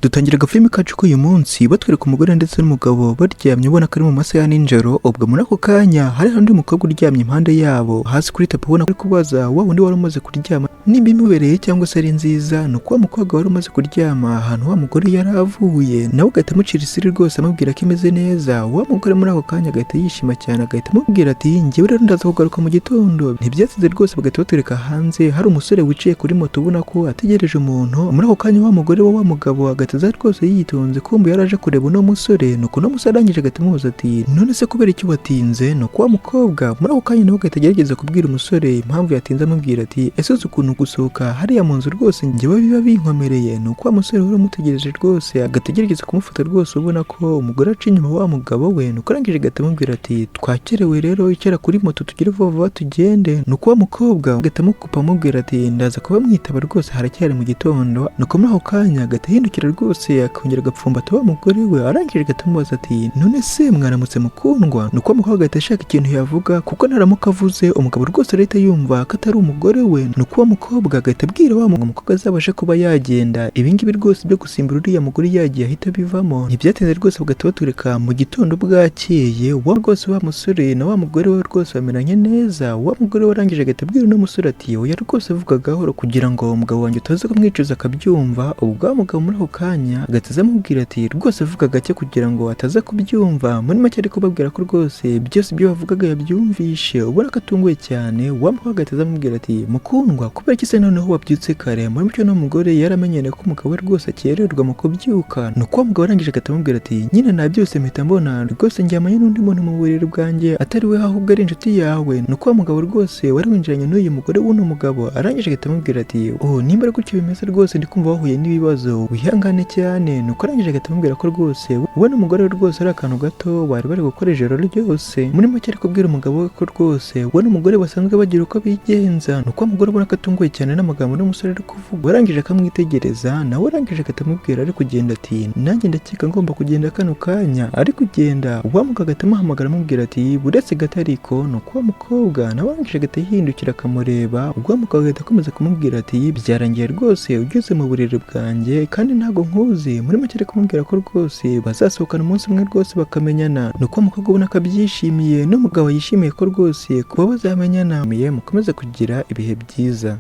Dutangira agafilimi kacu k'uyu munsi batwereka umugore ndetse n'umugabo baryamye ubona ko ari mu masaha ya nijoro. Ubwo muri ako kanya hari undi mukobwa uryamye impande yabo hasi kuri tapi ubona ko ari kubaza wa wundi wari umaze kuryama nimba imubereye cyangwa se ari nziza. Ni uko wa mukobwa wari umaze kuryama ahantu wa mugore yari avuye, nawe agahita amucira isiri rwose amubwira ko imeze neza. Wa mugore muri ako kanya agahita yishima cyane, agahita amubwira ati njyewe rero ndaza kugaruka mu gitondo. Ntibyasize rwose, bagahita batwereka hanze hari umusore wicaye kuri moto ubona ko ategereje umuntu. Muri ako kanya wa mugore wa mugabo agahita rwose yitonze kumbe yaraje kureba uno musore. Nuko uno musore arangije agahita amubaza ati none se kubera icyo watinze? Nuko wa mukobwa muri ako kanya nawe agahita agerageza kubwira umusore impamvu yatinze, amubwira ati ese uzi ukuntu gusohoka hariya mu nzu rwose njyewe biba binkomereye. Nuko wa musore wari umutegereje rwose agahita agerageza kumufata rwose ubona ko umugore aca inyuma wa mugabo we. Nuko arangije agahita amubwira ati twakerewe rero, icara kuri moto tugire vuba vuba tugende. Nuko wa mukobwa agahita amukupa amubwira ati ndaza kuba mwitaba rwose haracyari mu gitondo. Nuko muri ako kanya agahita ahindukira rwose akongera agapfumbata wa mugore we. Arangije agahita amubaza ati none se mwaramutse mukundwa? Nuko umukobwa agahita ashaka ikintu yavuga kuko naramuka avuze umugabo rwose arahita yumva ko atari umugore we. Nuko uwo mukobwa agahita abwira wa mukobwa azabashe kuba yagenda. Ibingibi rwose byo gusimbura uriya mugore yagiye ahita bivamo. Ntibyatinze rwose bagahita batureka mu gitondo bwakeye. Wa rwose wa musore na wa mugore we rwose bameranye neza. Wa mugore we arangije agahita abwira uno musore ati oya rwose vuga gahoro kugira ngo umugabo wanjye utaza kumwicuza akabyumva. Ubwo wa mugabo muri ako kanya agahita amubwira ati rwose vuga gake kugira ngo ataza kubyumva. Muri make ari kubabwira ko rwose byose ibyo bavugaga yabyumvishe, ubona ko atunguye cyane. Wa mukobwa agahita amubwira ati mukundwa kubera iki se noneho wabyutse kare? Muri mucyo n'umugore yaramenyereye ko umugabo we rwose akererwa mu kubyuka. Nuko wa mugabo arangije agahita amubwira ati nyine nabyose mpita mbona rwose njyamanye n'undi muntu mu buriri bwanjye atari we ahubwo ari inshuti yawe. Nuko wa mugabo rwose wari winjiranye n'uyu mugore w'uno mugabo arangije agahita amubwira ati nimba ari gutyo bimeze rwose ndi kumva wahuye n'ibibazo wihangane cyane. Nuko arangije agahita amubwira ko rwose we n'umugore we rwose ari akantu gato bari bari gukora ijoro ryose. Muri make ari kubwira umugabo we ko rwose we n'umugore basanzwe bagira uko bigenza. Nuko umugore ubona ko atunguye cyane n'amagambo n'umusore ari kuvuga. Warangije akamwitegereza nawe arangije agahita amubwira ari kugenda ati nanjye ndakeka ngomba kugenda kano kanya. Ari kugenda wa mugabo agahita amuhamagara amubwira ati buretse gato ariko. Nuko wa mukobwa nawe arangije agahita yihindukira akamureba. Ubwo wa mugabo agahita akomeza kumubwira ati byarangiye rwose ugeze mu buriri bwanjye kandi ntago nkuzi. Muri make ari kumubwira ko rwose bazasohokana umunsi umwe rwose bakamenyana. Nuko umukobwa ubona ko abyishimiye n'umugabo yishimiye ko rwose kuba bazamenyana. Mukomeze kugira ibihe byiza.